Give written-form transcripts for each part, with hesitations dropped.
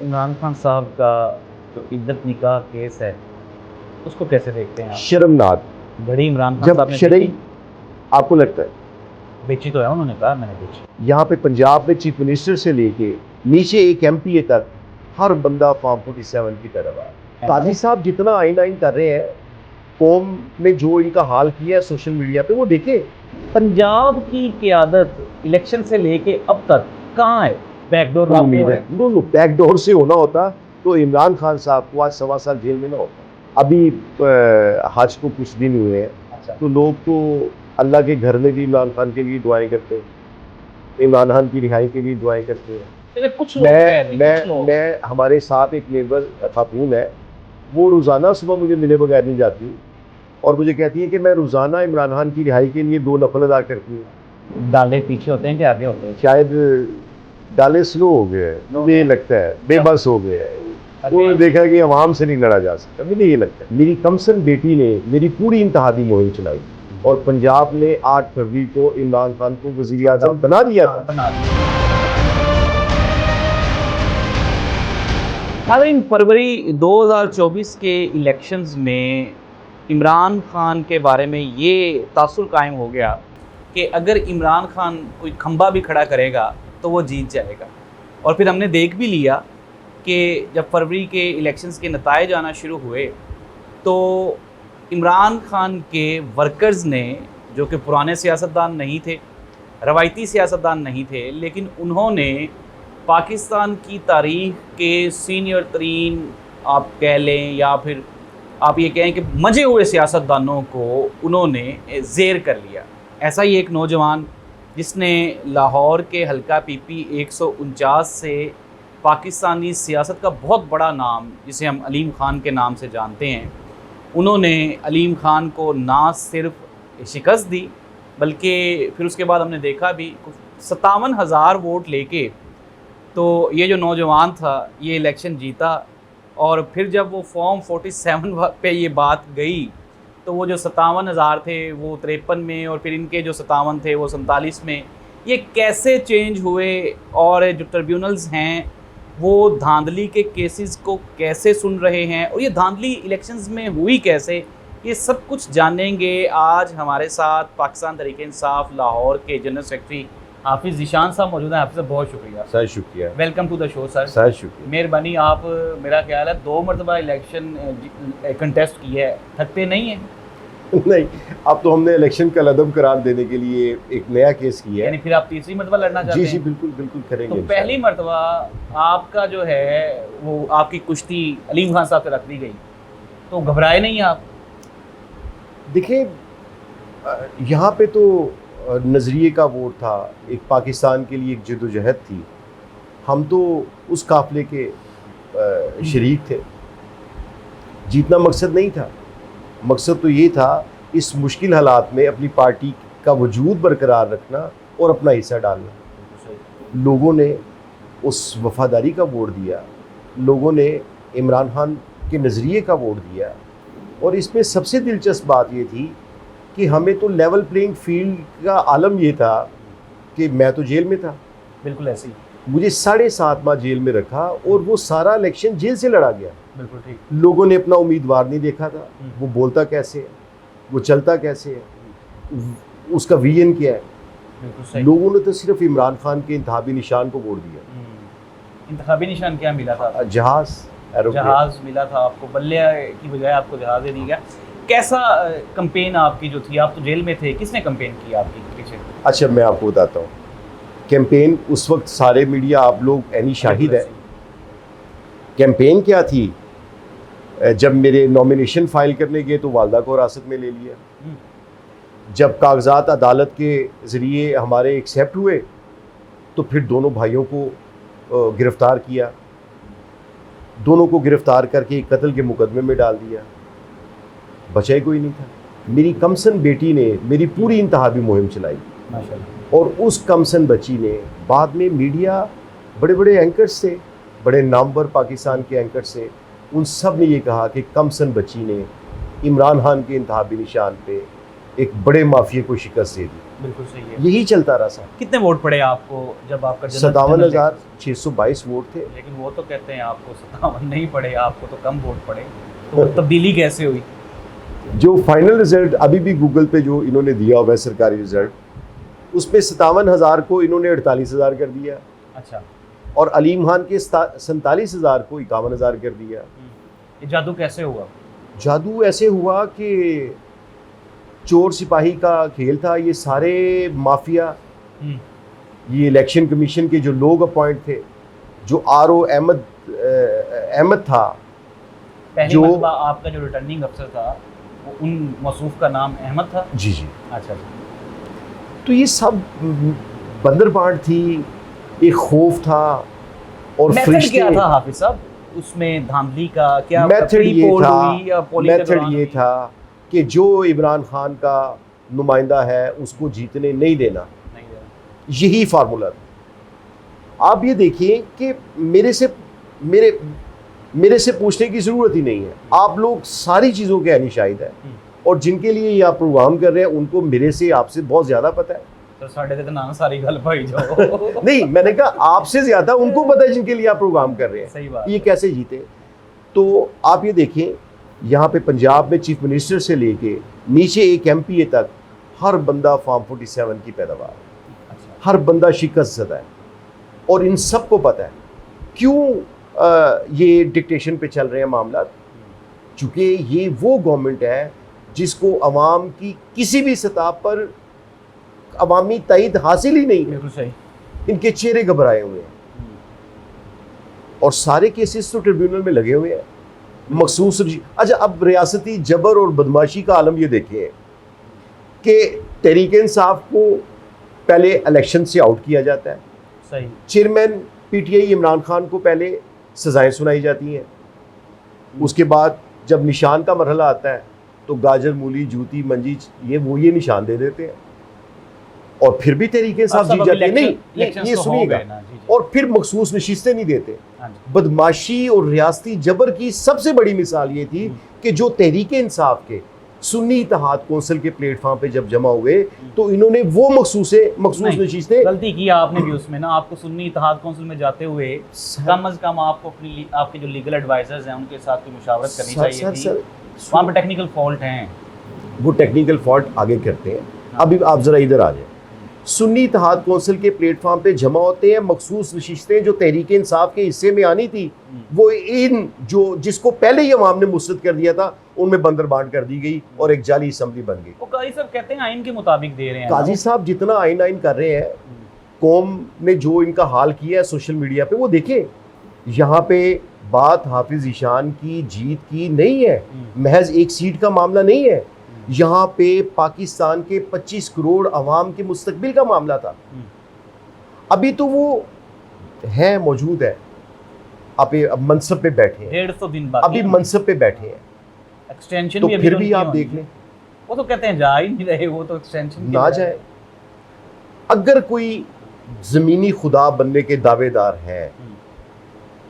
इमरान खान साहब का जो इद्दत निकाह केस है, उसको कैसे देखते हैं आप? शर्मनाक। घड़ी इमरान खान जब साहब ने शरई बेची, आपको लगता है बेची तो है, उन्होंने कहा मैंने बेची। यहाँ पे पंजाब में चीफ मिनिस्टर से लेके नीचे एक एमपीए तक हर बंदा फॉर्म 47 की तरफ है। काजी साहब जितना आइन आइन कर रहे हैं, कौम ने जो इनका हाल किया है सोशल मीडिया पे वो देखे। पंजाब की क़यादत इलेक्शन से लेके अब तक कहाँ है? बैकडोर में उम्मीद है बैकडोर से होना होता तो इमरान खान साहब को आज 1.25 साल जेल में ना होता। अभी हज को कुछ दिन हुए हैं, अच्छा। तो लोग तो अल्लाह के घर में भी इमरान खान के लिए दुआएं करते हैं, इमरान खान की रिहाई के लिए दुआएं करते हैं। कुछ लोग कह रहे हैं, कुछ लोग। मैं हमारे साथ एक लेबर खातून है, वो रोज़ाना सुबह मुझे मिले बगैर नहीं जाती और मुझे कहती है कि मैं रोज़ाना इमरान खान की रिहाई के लिए 2 नफल अदा करती हूँ। डाले पीछे होते हैं कि आगे होते हैं? शायद डाले स्लो हो गए हैं, मुझे ये लगता है बेबस हो गए हैं। उन्होंने देखा कि अवाम से नहीं लड़ा जा सकता। मुझे ये लगता है मेरी कमसन बेटी ने मेरी पूरी इंतहादी मुहिम चलाई और पंजाब ने 8 फरवरी को इमरान खान को वज़ीर आज़म बना दिया था। नाज़रीन, फरवरी 2024 के इलेक्शंस में इमरान खान के बारे में ये तासुर कायम हो गया कि अगर इमरान खान कोई खंबा भी खड़ा करेगा तो वो जीत जाएगा। और फिर हमने देख भी लिया कि जब फरवरी के इलेक्शंस के नताइज आना शुरू हुए तो इमरान खान के वर्कर्स ने, जो कि पुराने सियासतदान नहीं थे, रवायती सियासतदान नहीं थे, लेकिन उन्होंने पाकिस्तान की तारीख़ के सीनियर तरीन आप कह लें या फिर आप ये कहें कि मजे हुए सियासतदानों को उन्होंने ज़ेर कर लिया। ऐसा ही एक नौजवान जिसने लाहौर के हल्का पीपी 149 से पाकिस्तानी सियासत का बहुत बड़ा नाम, जिसे हम अलीम ख़ान के नाम से जानते हैं, उन्होंने अलीम ख़ान को ना सिर्फ शिकस्त दी बल्कि फिर उसके बाद हमने देखा भी 57,000 वोट लेके तो ये जो नौजवान था ये इलेक्शन जीता। और फिर जब वो फॉर्म 47 पे ये बात गई तो वो जो 57,000 थे वो 53 में और फिर इनके जो 57 थे वो 47 में। ये कैसे चेंज हुए और जो ट्रिब्यूनल्स हैं वो धांधली के केसेस को कैसे सुन रहे हैं और ये धांधली इलेक्शंस में हुई कैसे, ये सब कुछ जानेंगे। आज हमारे साथ पाकिस्तान तहरीक इंसाफ लाहौर के जनरल सेक्रेटरी हाफिज़ ज़ीशान साहब मौजूद हैं। हाफिज़ साहब बहुत शुक्रिया। सर शुक्रिया। Welcome to the show sir. Sir शुक्रिया। मेहरबानी। आप, मेरा ख्याल है 2 मरतबा इलेक्शन कंटेस्ट किया है, थकते नहीं हैं? नहीं, अब तो हमने इलेक्शन का लदम करार देने के लिए एक नया केस किया है। यानी फिर आप तीसरी मरतबा लड़ना चाहते हैं? जी बिल्कुल बिल्कुल करेंगे। तो पहली मरतबा आपका जो है वो आपकी कुश्ती अलीम खान साहब से रख दी गई, तो घबराए नहीं आप? देखिए, यहाँ पे तो नज़रिए का वोट था, एक पाकिस्तान के लिए एक जद्दोजहद थी। हम तो उस काफ़िले के शरीक थे। जीतना मकसद नहीं था, मकसद तो ये था इस मुश्किल हालात में अपनी पार्टी का वजूद बरकरार रखना और अपना हिस्सा डालना। लोगों ने उस वफादारी का वोट दिया, लोगों ने इमरान खान के नज़रिए का वोट दिया। और इसमें सबसे दिलचस्प बात ये थी कि हमें तो लेवल प्लेइंग फील्ड का आलम ये था कि मैं तो जेल में था। बिल्कुल ऐसे ही मुझे 7.5 माह जेल में रखा और वो सारा इलेक्शन जेल से लड़ा गया। बिल्कुल ठीक। लोगों ने अपना उम्मीदवार नहीं देखा था, वो बोलता कैसे है, वो चलता कैसे है, उसका विजन क्या है। बिल्कुल सही। लोगों ने तो सिर्फ इमरान खान के इंतखाबी निशान को वोट दिया। इंतखाबी निशान क्या मिला था? जहाज मिला था आपको, बल्ले की बजाय आपको जहाज दे दिया गया। कैसा कैंपेन आपकी जो थी, आप तो जेल में थे, किसने कैंपेन की आपकी पीछे? अच्छा, मैं आपको बताता हूँ कैंपेन। उस वक्त सारे मीडिया, आप लोग एनी शाहिद है। कैंपेन क्या थी, जब मेरे नॉमिनेशन फाइल करने गए तो वालदा को हिरासत में ले लिया। जब कागजात अदालत के ज़रिए हमारे एक्सेप्ट हुए तो फिर दोनों भाइयों को गिरफ़्तार किया, दोनों को गिरफ़्तार करके कत्ल के मुकदमे में डाल दिया। बचा कोई नहीं था। मेरी कमसन बेटी ने मेरी पूरी इंतहाबी मुहिम चलाई माशाल्लाह। और उस कमसन बच्ची ने बाद में मीडिया, बड़े बड़े एंकर्स थे, बड़े नामवर पाकिस्तान के एंकर्स से, उन सब ने ये कहा कि कमसन बच्ची ने इमरान खान के इंतहाबी निशान पे एक बड़े माफिया को शिकस्त दे दी। बिल्कुल सही है। यही चलता रहा सर। कितने वोट पड़े आपको जब आपका 57,622 वोट थे। लेकिन वो तो कहते हैं आपको 57 नहीं पड़े, आपको तो कम वोट पड़े, तो तब्दीली कैसे हुई? जो फाइनल रिजल्ट अभी भी गूगल पे जो इन्होंने दिया हुआ है सरकारी रिजल्ट, उसमें 57,000 को इन्होंने 48,000 कर दिया। अच्छा। और अलीम खान के 47,000 को 51,000 कर दिया। ये जादू कैसे हुआ? जादू ऐसे हुआ कि चोर सिपाही का खेल था। ये सारे माफिया, ये इलेक्शन कमीशन के जो लोग अपॉइंट थे, जो आर.ओ. अहमद था, पहली जो मर्तबा आपका जो रिटर्निंग अफसर था वो उन मौसूफ का नाम अहमद था? जी जी। अच्छा। तो ये सब बंदरबांट थी, एक खौफ था। और मेथड क्या था हाफिज साहब उसमें धांधली का? क्या मेथड ये था कि जो इमरान खान का नुमाइंदा है उसको जीतने नहीं देना, यही फार्मूला था। आप ये देखिए कि मेरे से पूछने की ज़रूरत ही नहीं है। आप लोग सारी चीज़ों के आनी शाहिद है, और जिनके लिए ये आप प्रोग्राम कर रहे हैं उनको मेरे से आपसे बहुत ज़्यादा पता है। तो साढ़े तो ना सारी गल भाई जाओ नहीं, मैंने कहा आपसे ज़्यादा उनको पता है जिनके लिए आप प्रोग्राम कर रहे हैं। सही बात। ये कैसे जीते? तो आप ये देखें, यहाँ पे पंजाब में चीफ मिनिस्टर से लेके नीचे एक MPA तक हर बंदा फार्म 47 की पैदावार है। अच्छा। हर बंदा शिकस्त ज़दा है, और इन सबको पता है क्यों ये डिक्टेशन पे चल रहे हैं मामला। चूँकि ये वो गवर्नमेंट है जिसको अवाम की किसी भी सतह पर अवामी तायद हासिल ही नहीं है। बिल्कुल सही। इनके चेहरे घबराए हुए हैं, और सारे केसेस तो ट्रिब्यूनल में लगे हुए हैं। मखसूस अच्छा, अब रियासती जबर और बदमाशी का आलम ये देखिए कि तहरीक इंसाफ को पहले इलेक्शन से आउट किया जाता है। सही। चेयरमैन PTI इमरान खान को पहले सजाएं सुनाई जाती हैं। उसके बाद जब निशान का मरहला आता है तो गाजर, मूली, जूती, मंजी ये निशान दे देते हैं, और फिर भी तहरीक इंसाफ जीत जाती है। नहीं, ये सुनिएगा। और फिर मखसूस नशिस्तें नहीं देते। बदमाशी और रियासती जबर की सबसे बड़ी मिसाल ये थी कि जो तहरीक इंसाफ के सुन्नी इत्तेहाद कौंसिल के प्लेटफॉर्म पे जब जमा हुए तो इन्होंने वो मखसूस नशिस्तें गलती की आपने भी उसमें ना। आपको सुन्नी इत्तेहाद कौंसिल में जाते हुए कम अज कम आपको आपके जो लीगल एडवाइजर्स हैं उनके साथ कोई मुशावरत करनी चाहिए थी। वहाँ पे टेक्निकल फॉल्ट हैं, वो टेक्निकल फॉल्ट आगे करते हैं। अभी आप जरा इधर आ जाए। सुन्नी इत्तेहाद कौंसिल के प्लेटफॉर्म पे जमा होते हैं मखसूस नशिस्तें जो तहरीक इंसाफ के हिस्से में आनी थी, वो इन जो जिसको पहले ही अवाम ने मुस्तरद कर दिया था उनमें बंदरबांट कर दी गई और एक जाली असम्बली बन गई। वो काजी साहब कहते हैं आइन के मुताबिक दे रहे हैं। काजी साहब जितना आइन कर रहे हैं, कौम ने जो इनका हाल किया है सोशल मीडिया पे, वो देखें। यहाँ पे बात हाफिज ईशान की जीत की नहीं है, महज एक सीट का मामला नहीं है। यहाँ पे पाकिस्तान के 25 करोड़ अवाम के मुस्तकबिल का मामला था। अभी तो वो है, मौजूद है, अब मनसब पे बैठे हैं। 150 दिन बाद अभी मनसब पे बैठे हैं। एक्सटेंशन तो भी फिर भी आप देख लें, वो तो कहते हैं जा ही नहीं रहे, वो तो एक्सटेंशन ना जाए। अगर कोई ज़मीनी खुदा बनने के दावेदार हैं,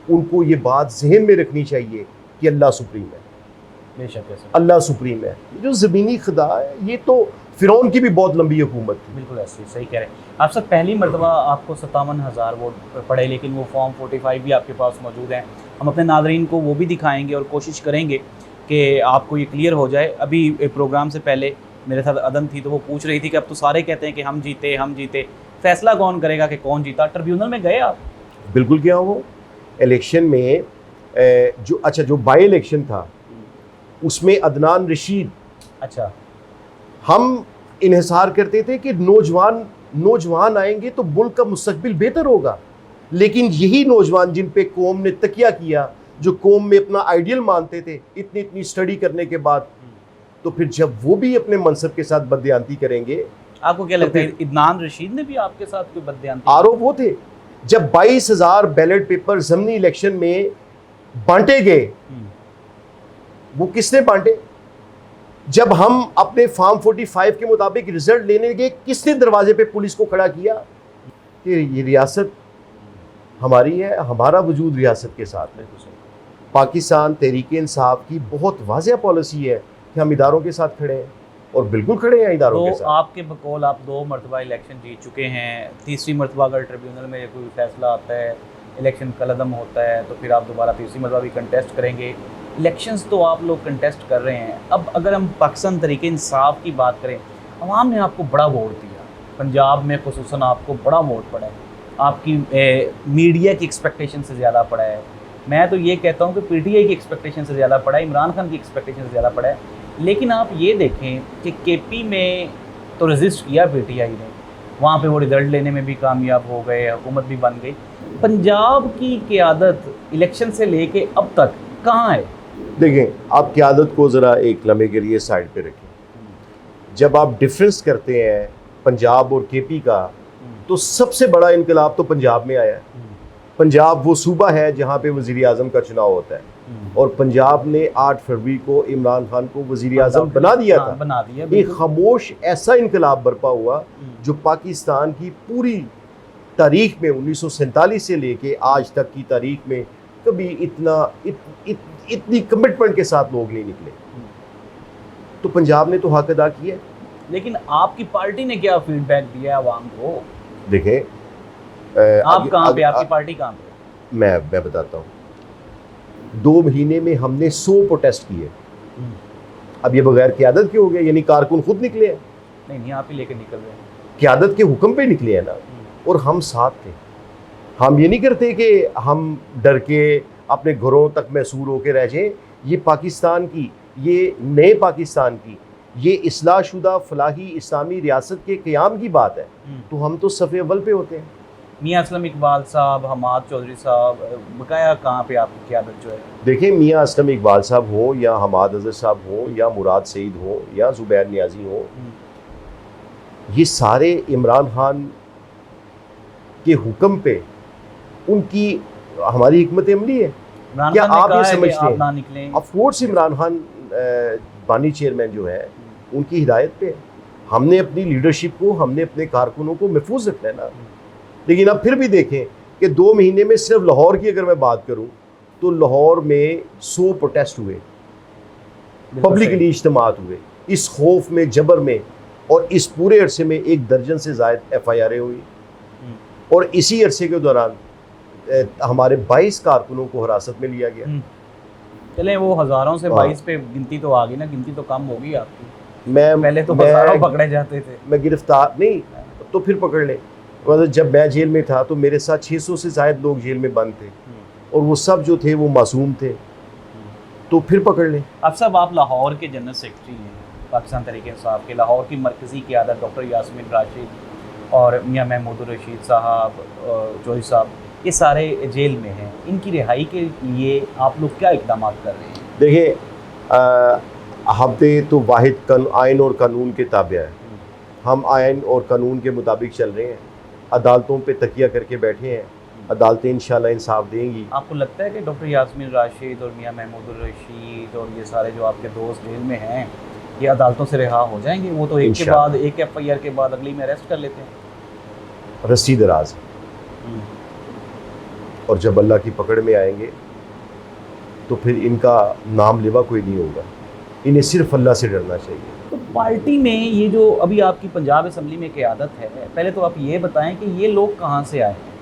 उनको ये बात जहन में रखनी चाहिए कि अल्लाह सुप्रीम है। बेशक अल्लाह सुप्रीम है। जो ज़मीनी खुदा है, ये तो फ़िरौन की भी बहुत लंबी हुकूमत थी। बिल्कुल ऐसे सही कह रहे हैं आप। सब पहली मरतबा आपको 57,000 वोट पड़े, लेकिन वो फॉर्म 45 भी आपके पास मौजूद हैं। हम अपने नाज़रीन को वो भी दिखाएंगे और कोशिश करेंगे कि आपको ये क्लियर हो जाए। अभी प्रोग्राम से पहले मेरे साथ अदन थी, तो वो पूछ रही थी कि अब तो सारे कहते हैं कि हम जीते, फैसला कौन करेगा कि कौन जीता? ट्रिब्यूनल में गए आप? बिल्कुल गया। वो इलेक्शन में जो बाई इलेक्शन था उसमें अदनान रशीद, अच्छा, हम इन्हिसार करते थे कि नौजवान आएंगे तो मुल्क का मुस्तकबिल बेहतर होगा, लेकिन यही नौजवान जिन पे कौम ने तकिया किया, जो कौम में अपना आइडियल मानते थे, इतनी स्टडी करने के बाद, तो फिर जब वो भी अपने मनसब के साथ बददियानती करेंगे। आपको क्या लगता है अदनान रशीद ने भी आपके साथ कोई बददियानती? आरोप वो थे जब 22,000 बैलेट पेपर ज़मीनी इलेक्शन में बांटे गए, वो किसने बांटे? जब हम अपने फॉर्म 45 के मुताबिक रिजल्ट लेने गए, किसने दरवाजे पे पुलिस को खड़ा किया कि ये रियासत हमारी है, हमारा वजूद रियासत के साथ है। पाकिस्तान तहरीक इंसाफ की बहुत वाज़ेह पॉलिसी है कि हम इदारों के साथ खड़े हैं, और बिल्कुल खड़े हैं इदारों के तो साथ। आपके बकौल आप 2 मरतबा इलेक्शन जीत चुके हैं, तीसरी मरतबा अगर ट्रिब्यूनल में कोई फैसला आता है, इलेक्शन कलअदम होता है, तो फिर आप दोबारा तीसरी मरतबा भी कंटेस्ट करेंगे। इलेक्शंस तो आप लोग कंटेस्ट कर रहे हैं। अब अगर हम पाकिस्तान तरीके इंसाफ की बात करें, अवाम ने आपको बड़ा वोट दिया, पंजाब में खुसूसन आपको बड़ा वोट पड़ा है, आपकी मीडिया की एक्सपेक्टेशन से ज़्यादा पड़ा है। मैं तो ये कहता हूँ कि पीटीआई की एक्सपेक्टेशन से ज़्यादा पड़ा है, इमरान खान की एक्सपेक्टेशन से ज़्यादा पड़ा है। लेकिन आप ये देखें कि केपी में तो रजिस्ट किया पीटीआई ने, वहाँ पे वो रिज़ल्ट लेने में भी कामयाब हो गए, हुकूमत भी बन गई। पंजाब की क़यादत इलेक्शन से लेके अब तक कहाँ है? देखें, आप क़यादत को ज़रा एक लम्हे के लिए साइड पे रखें। जब आप डिफरेंस करते हैं पंजाब और केपी का, तो सबसे बड़ा इनकलाब तो पंजाब में आया है। पंजाब वो सूबा है जहाँ पे वज़ीर आज़म का चुनाव होता है, और पंजाब ने 8 फरवरी को इमरान खान को वज़ीर आज़म बना दिया था। बना दिया, एक खामोश ऐसा इनकलाब बरपा हुआ जो पाकिस्तान की पूरी तारीख में 1947 से लेके आज तक की तारीख में कभी इतनी कमिटमेंट के साथ लोग नहीं निकले। तो पंजाब ने तो हक अदा किया। लेकिन आपकी पार्टी ने क्या फीडबैक दिया आवाम को? देखें, आप कहाँ पे, आपकी पार्टी कहाँ पे? मैं बताता हूँ। 2 महीने में हमने 100 प्रोटेस्ट किए। अब ये बगैर क़यादत के हो गया, यानी कारकुन खुद निकले हैं? नहीं, आप ही लेके निकल रहे हैं। क़यादत के हुक्म पे निकले हैं ना, और हम साथ थे। हम ये नहीं करते कि हम डर के अपने घरों तक मैसूर होकर रह जाएं। ये पाकिस्तान की, ये नए पाकिस्तान की, ये इस्लाहशुदा फलाही इस्लामी रियासत के क़याम की बात है, तो हम तो सफ़े अव्वल पे होते हैं। मियाँ असलम इकबाल साहब, हमाद चौधरी साहब, बकाया कहाँ पे आपकी क़यादत जो है? देखिए, मियाँ असलम इकबाल साहब हो या हमाद अज़हर साहब हो या मुराद सईद हो या ज़ुबैर नियाज़ी हो, ये सारे इमरान खान के हुक्म पे उनकी हमारी हिकमत अमली है। क्या आप ये समझते हैं? ऑफ कोर्स इमरान खान बानी चेयरमैन जो है उनकी हिदायत पे हमने अपनी लीडरशिप को, हमने अपने कारकुनों को महफूज रखना है ना। लेकिन अब फिर भी देखें कि 2 महीने में सिर्फ लाहौर की अगर मैं बात करूं तो लाहौर में 100 प्रोटेस्ट हुए, पब्लिकली इज्तिमात हुए, इस खौफ में, जबर में, और इस पूरे अरसे में 1 दर्जन से ज़ायद FIR हुई। और इसी अरसे के दौरान हमारे 22 कारकुनों को हिरासत में लिया गया। चलें, वो हज़ारों से 22 पे गिनती तो आ गई ना, गिनती तो कम होगी आपकी। मैं पहले तो हज़ारों पकड़े जाते थे। मैं गिरफ्तार नहीं तो फिर पकड़ ले। मतलब जब मैं जेल में था तो मेरे साथ 600 से ज़ायद लोग जेल में बंद थे, और वो सब जो थे वो मासूम थे, तो फिर पकड़ ले। अब सब आप लाहौर के जनरल सेक्रेटरी हैं पाकिस्तान तहरीक इंसाफ के। लाहौर की मरकज़ी क़यादत डॉक्टर यास्मीन राशिद और मियाँ महमूद रशीद साहब, चौधरी साहब, ये सारे जेल में हैं। इनकी रिहाई के लिए आप लोग क्या इक़दाम कर रहे हैं? देखिए, हम तो वाहिद आइन और कानून के ताबे हैं। हम आइन और कानून के मुताबिक चल रहे हैं, अदालतों पे तकिया करके बैठे हैं। अदालतें इंशाल्लाह इंसाफ देंगी। आपको लगता है कि डॉक्टर यास्मीन राशिद और मियाँ महमूद रशीद और ये सारे जो आपके दोस्त जेल में हैं, ये अदालतों से रिहा हो जाएंगे? वो तो एक के बाद एक FIR के बाद अगली में अरेस्ट कर लेते हैं। रस्सी दराज, और जब अल्लाह की पकड़ में आएंगे तो फिर इनका नाम लेवा कोई नहीं होगा। इन्हें सिर्फ अल्लाह से डरना चाहिए। तो पार्टी में ये जो अभी आपकी पंजाब असम्बली में क़यादत है, पहले तो आप ये बताएं कि ये लोग कहाँ से आए हैं?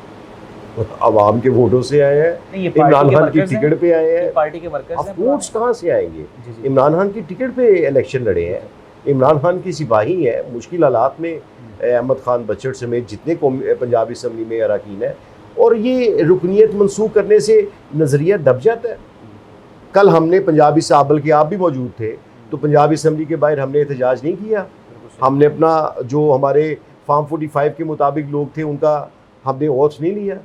आवाम के वोटों से आए हैं, इमरान खान की टिकट पे आए हैं। पार्टी के वर्कर्स ऑफ कोर्स कहाँ से आएंगे? इमरान खान की टिकट पे इलेक्शन लड़े हैं, इमरान खान की सिपाही हैं। मुश्किल हालात में अहमद खान बच्चर समेत जितने पंजाब असम्बली में अरकान है, और ये रुकनीत मनसूख करने से नज़रिया दब जाता है। कल हमने पंजाबी साबल के, आप भी मौजूद थे, तो पंजाबी असम्बली के बाहर हमने एहतजाज नहीं किया। हमने अपना जो हमारे फार्म 45 के मुताबिक लोग थे उनका हमने ओथ नहीं लिया।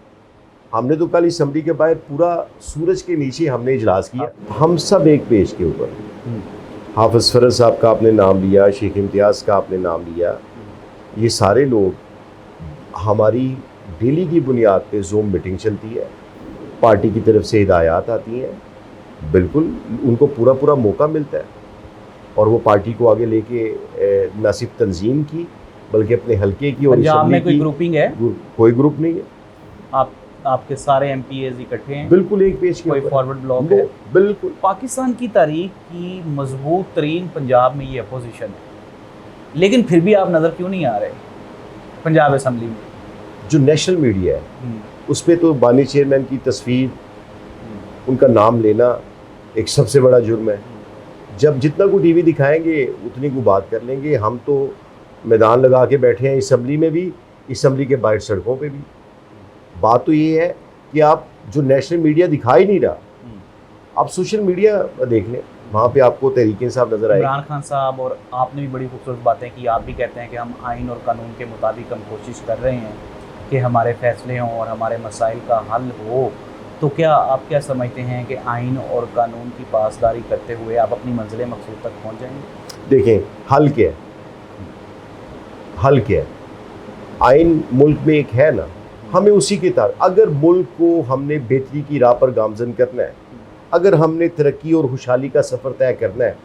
हमने तो कल असम्बली के बाहर पूरा सूरज के नीचे हमने इजलास किया। हम सब एक पेज के ऊपर, हाफिज़ फरज साहब का आपने नाम लिया, शेख इम्तियाज़ का आपने नाम लिया, ये सारे लोग हमारी डेली की बुनियाद पे ज़ूम मीटिंग चलती है, पार्टी की तरफ से हिदायत आती हैं, बिल्कुल उनको पूरा मौका मिलता है, और वो पार्टी को आगे लेके न सिर्फ तंजीम की बल्कि अपने हल्के की और पंजाब में कोई ग्रुपिंग है? कोई ग्रुप नहीं है। आपके सारे MPs इकट्ठे हैं, बिल्कुल एक पेज के कोई फॉरवर्ड ब्लॉक है? बिल्कुल। पाकिस्तान की तारीख की मजबूत तरीन पंजाब में ये अपोजिशन है। लेकिन फिर भी आप नज़र क्यों नहीं आ रहे पंजाब असम्बली में? जो नेशनल मीडिया है उस पर तो बानी चेयरमैन की तस्वीर, उनका नाम लेना एक सबसे बड़ा जुर्म है। जब जितना को टीवी दिखाएंगे उतनी को बात कर लेंगे। हम तो मैदान लगा के बैठे हैं असम्बली में भी, असम्बली के बाहर सड़कों पे भी। बात तो ये है कि आप जो नेशनल मीडिया दिखा ही नहीं रहा, आप सोशल मीडिया देख लें, वहाँ पे आपको तहरीक इंसाफ नज़र आए। इमरान खान साहब और आपने भी बड़ी खूबसूरत बातें की। आप भी कहते हैं कि हम आइन और कानून के मुताबिक हम कोशिश कर रहे हैं कि हमारे फैसले हों और हमारे मसाइल का हल हो। तो क्या आप क्या समझते हैं कि आइन और कानून की पासदारी करते हुए आप अपनी मंजिल मकसूद तक पहुँच जाएंगे? देखें, हल क्या है, हल क्या है? आइन मुल्क में एक है ना, हमें उसी के तहत, अगर मुल्क को हमने बेहतरी की राह पर गामजन करना है, अगर हमने तरक्की और खुशहाली का सफ़र तय करना है,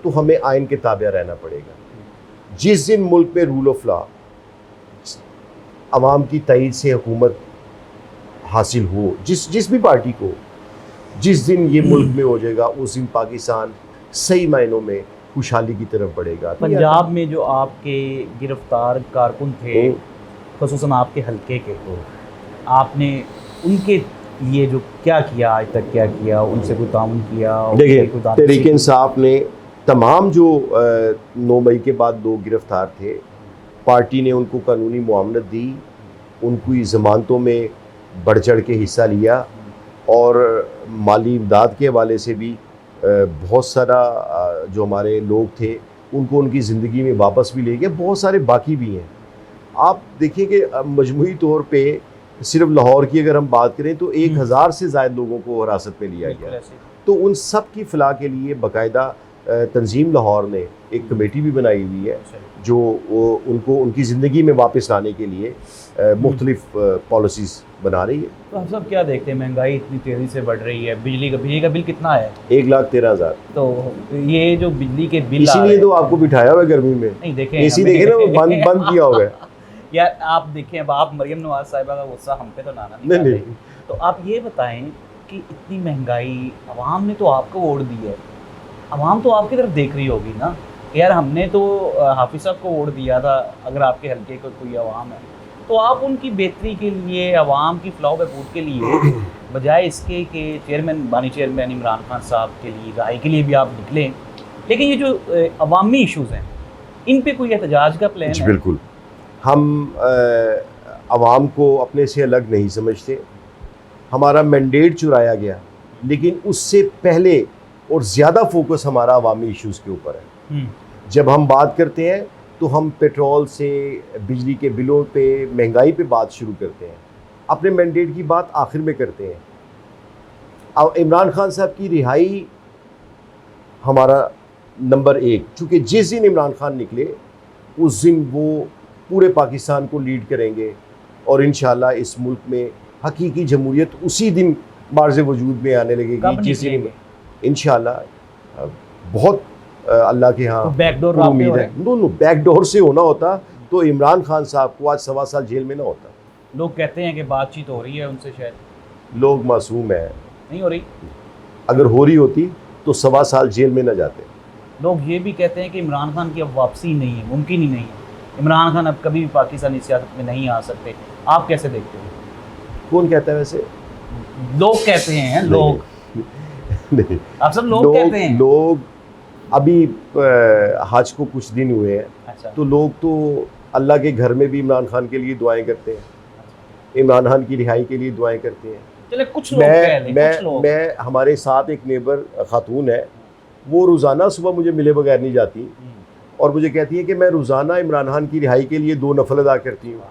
तो हमें आइन के ताबे रहना पड़ेगा। जिस दिन मुल्क में रूल ऑफ लॉ, अवाम की तईद से हुकूमत हासिल हो, जिस भी पार्टी को, जिस दिन ये मुल्क में हो जाएगा, उस दिन पाकिस्तान सही मायनों में खुशहाली की तरफ बढ़ेगा। पंजाब में जो आपके गिरफ्तार कारकुन थे, ख़ुसूसन आपके हल्के के, आपने उनके लिए जो क्या किया, आज तक क्या किया, उनसे कोई ताउन किया? देखिए, तहरीक इंसाफ ने तमाम जो 9 मई के बाद 2 गिरफ्तार थे, पार्टी ने उनको कानूनी मुआवनत दी, उनको ज़मानतों में बढ़ चढ़ के हिस्सा लिया और माली इमदाद के हवाले से भी बहुत सारा जो हमारे लोग थे उनको उनकी ज़िंदगी में वापस भी ले गए। बहुत सारे बाकी भी हैं। आप देखिए कि मजमूई तौर पे सिर्फ लाहौर की अगर हम बात करें तो 1000 से ज़ायद लोगों को हिरासत में लिया गया। तो उन सब की फ़लाह के लिए बाकायदा तंजीम लाहौर ने एक कमेटी भी बनाई हुई है जो उनको उनकी ज़िंदगी में वापस लाने के लिए मुख्तलिफ पॉलिसीज़ बना रही है। तो आप सब क्या देखते हैं, महंगाई इतनी तेज़ी से बढ़ रही है, बिजली का बिल कितना है? 1,13,000। तो ये जो बिजली के बिल, इसीलिए तो आपको बिठाया हुआ है गर्मी में। नहीं देखें, एसी देखे ना, वो बंद किया हुआ है। यार आप देखें, अब आप मरियम नवाज साहिबा का गुस्सा हम पे तो नाना नहीं। तो आप ये बताएं कि इतनी महंगाई, अवाम ने तो आपको वोट दी है, अवाम तो आपकी तरफ देख रही होगी ना यार, हमने तो हाफिज साहब को वोट दिया था। अगर आपके हल्के का कोई अवाम है तो आप उनकी बेहतरी के लिए, अवाम की फलाह बहबूद के लिए, बजाय इसके कि बानी चेयरमैन इमरान खान साहब के लिए राय के लिए भी आप निकलें, लेकिन ये जो अवामी इशूज़ हैं इन पे कोई एहतजाज का प्लान है? बिल्कुल, हम अवाम को अपने से अलग नहीं समझते। हमारा मैंडेट चुराया गया, लेकिन उससे पहले और ज़्यादा फोकस हमारा अवामी इश्यूज़ के ऊपर है। जब हम बात करते हैं तो हम पेट्रोल से, बिजली के बिलों पे, महंगाई पे बात शुरू करते हैं, अपने मैंडेट की बात आखिर में करते हैं। अब इमरान खान साहब की रिहाई हमारा नंबर 1, चूँकि जिस दिन इमरान खान निकले उस दिन वो पूरे पाकिस्तान को लीड करेंगे और इंशाल्लाह इस मुल्क में हकीकी जमहूरियत उसी दिन बार्ज़ वजूद में आने लगेगी जिस दिन इंशाल्लाह बहुत अल्लाह के यहाँ बैकडोर उम्मीद है। नो बैकडोर से होना होता तो इमरान खान साहब को आज 1.25 साल जेल में ना होता। लोग कहते हैं कि बातचीत हो रही है उनसे, शायद लोग मासूम है, नहीं हो रही। अगर हो रही होती तो 1.25 साल जेल में न जाते। लोग ये भी कहते हैं कि इमरान खान की अब वापसी नहीं है, मुमकिन ही नहीं है, इमरान खान अब कभी भी पाकिस्तानी सियासत में नहीं आ सकते। आप कैसे देखते हैं? कौन कहता है वैसे? लोग कहते हैं, लोग नहीं, आप सब लोग कहते हैं। लोग अभी हज को कुछ दिन हुए हैं। अच्छा। तो लोग तो अल्लाह के घर में भी इमरान खान के लिए दुआएं करते हैं, इमरान खान की रिहाई के लिए दुआएं करते हैं। चले कुछ लोग कह लें, कुछ लोग। मैं हमारे साथ एक नेबर खातून है, वो रोज़ाना सुबह मुझे मिले बगैर नहीं जाती और मुझे कहती है कि मैं रोज़ाना इमरान खान की रिहाई के लिए 2 नफल अदा करती हूँ।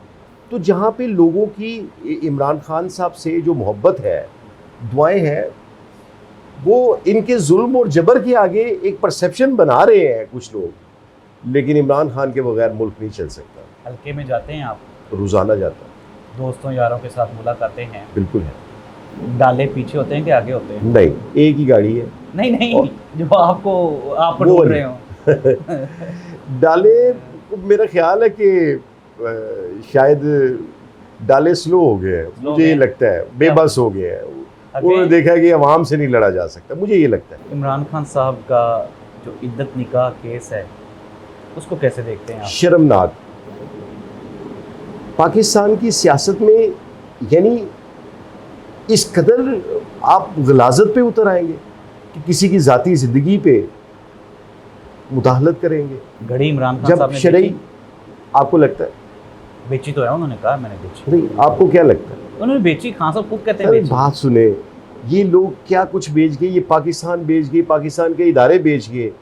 तो जहाँ पे लोगों की इमरान खान साहब से जो मोहब्बत है, दुआएं हैं, वो इनके जुल्म और जबर के आगे एक परसेप्शन बना रहे हैं कुछ लोग, लेकिन इमरान खान के बगैर मुल्क नहीं चल सकता। हल्के में जाते हैं आप? रोज़ाना जाता, दोस्तों यारों के साथ मुलाकातें हैं? बिल्कुल है। डाले पीछे होते हैं कि आगे होते हैं? नहीं, एक ही गाड़ी है। नहीं जो आप ढूंढ रहे हो। डाले, मेरा ख्याल है कि शायद डाले स्लो हो गए हैं, मुझे ये लगता है, बेबस हो गए हैं। उन्होंने देखा कि अवाम से नहीं लड़ा जा सकता, मुझे ये लगता है। इमरान खान साहब का जो इद्दत निकाह केस है उसको कैसे देखते हैं आप? शर्मनाक। पाकिस्तान की सियासत में यानी इस कदर आप गलाजत पे उतर आएंगे कि किसी की ज़ाती ज़िंदगी पे मुदाखलत करेंगे। घड़ी इमरान खान जब साहब ने शरई, बेची? आपको लगता है? बेची तो है, उन्होंने कहा मैंने बेची। नहीं, आपको क्या लगता है? उन्होंने बेची, खान साहब खुद कहते हैं अरे बेची। बात सुने, ये लोग क्या कुछ बेच गए, ये पाकिस्तान बेच गए, पाकिस्तान के इदारे बेच गए।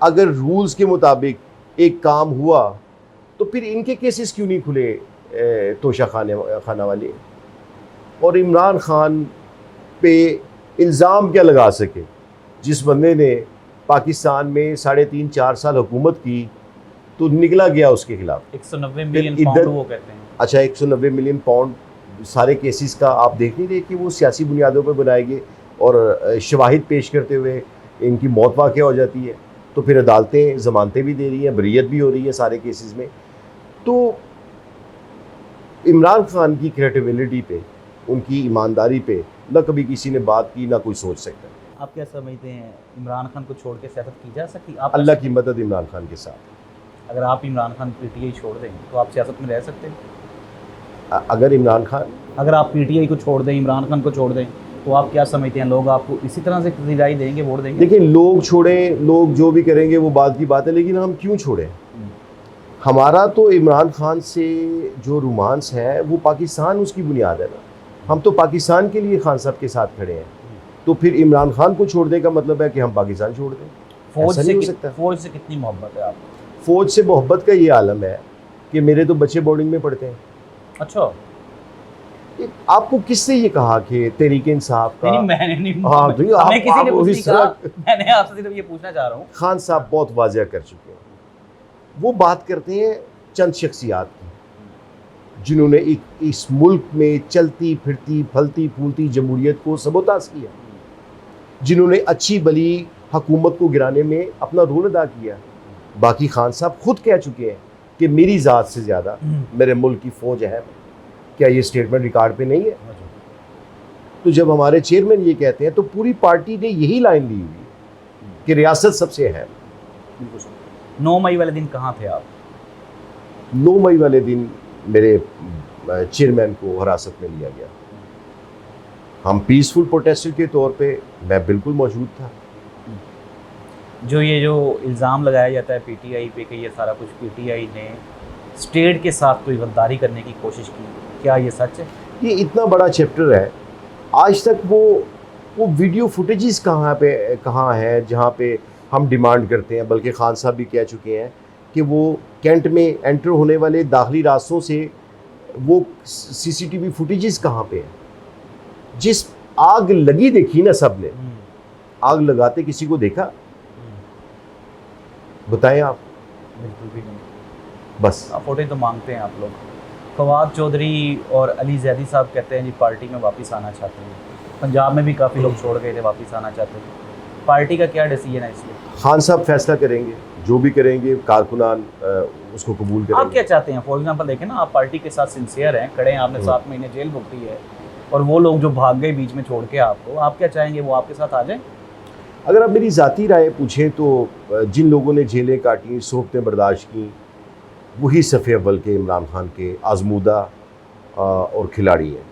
अगर रूल्स के मुताबिक एक काम हुआ तो फिर इनके केसेस क्यों नहीं खुले तोशा खाना वाले? और इमरान खान पे इल्ज़ाम क्या लगा सके? जिस बंदे ने पाकिस्तान में 3.5-4 साल हुकूमत की तो निकला गया उसके खिलाफ 190 मिलियन इधर- पाउंड वो कहते हैं। अच्छा, 190 मिलियन पाउंड सारे केसेस का आप देख नहीं रहे कि वो सियासी बुनियादों पर बनाए गए और शवाहिद पेश करते हुए इनकी मौत वाक़या हो जाती है, तो फिर अदालतें ज़मानतें भी दे रही हैं, बरीयत भी हो रही है सारे केसेस में। तो इमरान खान की क्रेडिबिलिटी पे, उनकी ईमानदारी पे न कभी किसी ने बात की, ना कोई सोच सकता। आप क्या समझते हैं, इमरान खान को छोड़ के सियासत की जा सकती? आप अल्लाह की मदद इमरान खान के साथ। अगर आप इमरान खान पीटीआई छोड़ दें तो आप सियासत में रह सकते हैं? अगर इमरान खान, अगर आप पीटीआई को छोड़ दें, इमरान खान को छोड़ दें, तो आप क्या समझते हैं, लोग आपको इसी तरह से राय देंगे, वोट देंगे? देखिए, लोग छोड़ें, लोग जो भी करेंगे वो बात की बात है, लेकिन हम क्यों छोड़ें? हमारा तो इमरान खान से जो रोमांस है वो पाकिस्तान उसकी बुनियाद है ना। हम तो पाकिस्तान के लिए खान साहब के साथ खड़े हैं, तो फिर इमरान खान को छोड़ने का मतलब है कि हम पाकिस्तान छोड़ दें? फौज ऐसा से नहीं हो सकता। फौज से कितनी मोहब्बत है आपको? फौज से मोहब्बत का ये आलम है कि मेरे तो बच्चे बोर्डिंग में पढ़ते हैं। अच्छा, आपको किसने ये कहा कि तहरीक इंसाफ का? नहीं मैंने नहीं, हाँ, तो हमें किसी ने आप कुछ नहीं इस तरह- कहा, मैंने आपसे सिर्फ ये पूछना चाह रहा हूँ। खान साहब बहुत वाज़ेह कर चुके हैं। वो बात करते हैं चंद शख्सियात की जिन्होंने इस मुल्क में चलती फिरती फलती फूलती जमहूरियत को सबोताज किया, जिन्होंने अच्छी भली हुकूमत को गिराने में अपना रोल अदा किया। बाकी खान साहब खुद कह चुके हैं कि मेरी ज़ात से ज़्यादा मेरे मुल्क की फ़ौज है। क्या ये स्टेटमेंट रिकॉर्ड पे नहीं है? तो जब हमारे चेयरमैन ये कहते हैं तो पूरी पार्टी ने यही लाइन ली हुई है कि रियासत सबसे अहम। 9 मई वाले दिन कहाँ थे आप? 9 मई वाले दिन मेरे चेयरमैन को हिरासत में लिया गया। हम पीसफुल प्रोटेस्टर के तौर पे मैं बिल्कुल मौजूद था। जो इल्ज़ाम लगाया जाता है पीटीआई पे कि ये सारा कुछ पीटीआई ने स्टेट के साथ कोई गद्दारी करने की कोशिश की, क्या ये सच है? ये इतना बड़ा चैप्टर है, आज तक वो वीडियो फुटेजेस कहाँ है जहाँ पे हम डिमांड करते हैं, बल्कि खान साहब भी कह चुके हैं कि वो कैंट में एंटर होने वाले दाखिली रास्तों से वो सीसीटीवी फुटेजेस कहाँ पे हैं? जिस आग लगी देखी ना सब ने, आग लगाते किसी को देखा? बताएं आप। बिल्कुल भी नहीं। बस आप फोटो तो मांगते हैं आप लोग। फवाद चौधरी और अली जैदी साहब कहते हैं जी पार्टी में वापस आना चाहते हैं। पंजाब में भी काफ़ी लोग छोड़ गए थे, वापस आना चाहते हैं। पार्टी का क्या डिसीजन है इसलिए? खान साहब फैसला करेंगे, जो भी करेंगे कारकुनान उसको कबूल आप करेंगे। क्या चाहते हैं? फॉर एग्जांपल देखें ना, आप पार्टी के साथ सिंसियर हैं, खड़े हैं, आपने 7 महीने जेल भुगती है, और वो लोग जो भाग गए बीच में छोड़ के आपको, आप क्या चाहेंगे वो आपके साथ आ जाएं? अगर आप मेरी ज़ाती राय पूछें तो जिन लोगों ने जेलें काटी, सोबतें बर्दाश्त की, वही सफ़े अव्वल के इमरान खान के आजमूदा और खिलाड़ी हैं,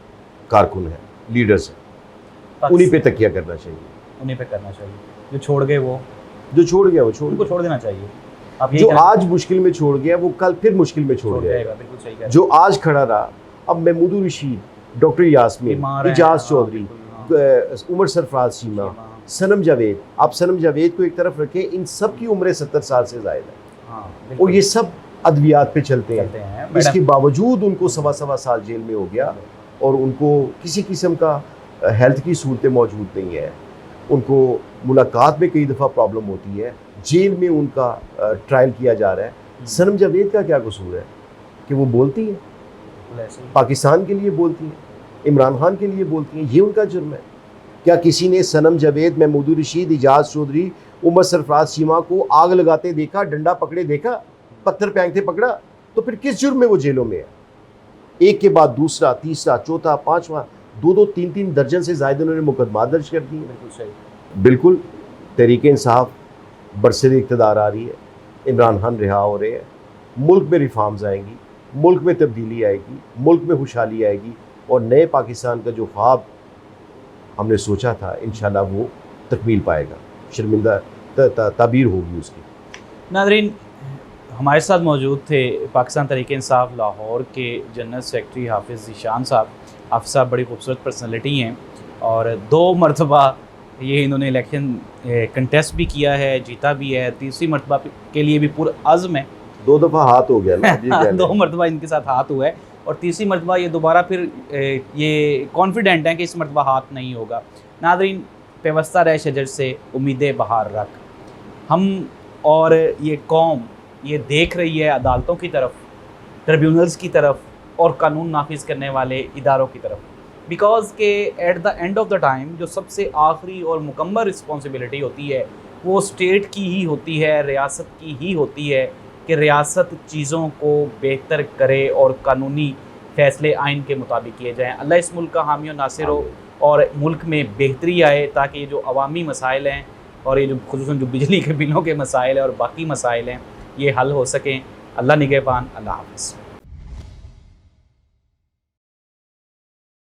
कारकुन हैं, लीडर्स हैं। उन्हीं पे तकिया करना चाहिए, उन्हीं पे करना चाहिए। जो छोड़ गए वो, जो छोड़ गया वो छोड़ उनको गया। छोड़ देना चाहिए। आप यही जो कहना- आज मुश्किल में छोड़ गया वो कल फिर मुश्किल में छोड़ जाएगा। जाएगा, बिल्कुल सही कह रहे हैं। जो आज खड़ा रहा, अब महमूद रशीद, डॉक्टर यास्मीन, बीमार हैं, इजाज हाँ, चौधरी, बिल्कुल, हाँ। उमर सरफराज सीमा, हाँ, सनम जावेद, आप सनम जावेद को एक तरफ रखें, इन सब की उम्र 70 साल से ज़ायद है, हाँ, और बिल्कुल ये सब अद्वियात पे चलते चलते हैं। हैं। इसके मैडम, बावजूद उनको सवा साल जेल में हो गया, और उनको किसी किस्म का हेल्थ की सहूलतें मौजूद नहीं है। उनको मुलाकात में कई दफ़ा प्रॉब्लम होती है, जेल में उनका ट्रायल किया जा रहा है। सनम जावेद का क्या कसूर है कि वो बोलती है, बिल्कुल ऐसे ही। पाकिस्तान के लिए बोलती हैं, इमरान खान के लिए बोलती हैं, ये उनका जुर्म है? क्या किसी ने सनम जावेद, महमूद रशीद, इजाज चौधरी, उमर सरफराज सीमा को आग लगाते देखा, डंडा पकड़े देखा, पत्थर फेंकते पकड़ा? तो फिर किस जुर्म में वो जेलों में है? एक के बाद दूसरा, तीसरा, चौथा, पांचवा, 2-2, 3-3 दर्जन से ज़्यादा उन्होंने मुकदमा दर्ज कर दिए। बिल्कुल सही। बिल्कुल तहरीक इंसाफ बरसर इक़्तिदार आ रही है, इमरान खान रिहा हो रहे हैं, मुल्क में रिफॉर्म्स आएंगी, मुल्क में तब्दीली आएगी, मुल्क में खुशहाली आएगी और नए पाकिस्तान का जो ख्वाब हमने सोचा था इंशाल्लाह वो तकमील पाएगा, शर्मिंदा ताबीर होगी उसकी। नाज़रीन, हमारे साथ मौजूद थे पाकिस्तान तहरीक इंसाफ लाहौर के जनरल सेक्रेटरी हाफिज़ ज़ीशान साहब। हाफिज़ साहब बड़ी खूबसूरत पर्सनैलिटी हैं और 2 मरतबा ये इन्होंने इलेक्शन कंटेस्ट भी किया है, जीता भी है, तीसरी मरतबा के लिए भी पुरअज़्म है। 2 दफ़ा हाथ हो गया ना 2 मरतबा इनके साथ हाथ हुआ है और तीसरी मरतबा ये दोबारा फिर ये कॉन्फिडेंट हैं कि इस मरतबा हाथ नहीं होगा। नाज़रीन, पेवस्ता रहे शजर से उम्मीदें बहार रख, हम और ये कौम ये देख रही है अदालतों की तरफ, ट्रिब्यूनल्स की तरफ और कानून नाफिज करने वाले इदारों की तरफ, बिकॉज़ के at the end of the time जो सबसे आखिरी और मुकम्मल रिस्पॉन्सिबिलिटी होती है वो स्टेट की ही होती है, रियासत की ही होती है कि रियासत चीज़ों को बेहतर करे और कानूनी फ़ैसले आइन के मुताबिक किए जाएँ। अल्लाह इस मुल्क का हामी और नासिर हो और मुल्क में बेहतरी आए ताकि ये जो अवामी मसाइल हैं और ये जो खुसूसन जो बिजली के बिलों के मसाइल हैं और बाकी मसाइल हैं ये हल हो सकें। अल्लाह निगहबान। अल्लाह हाफ़िज़।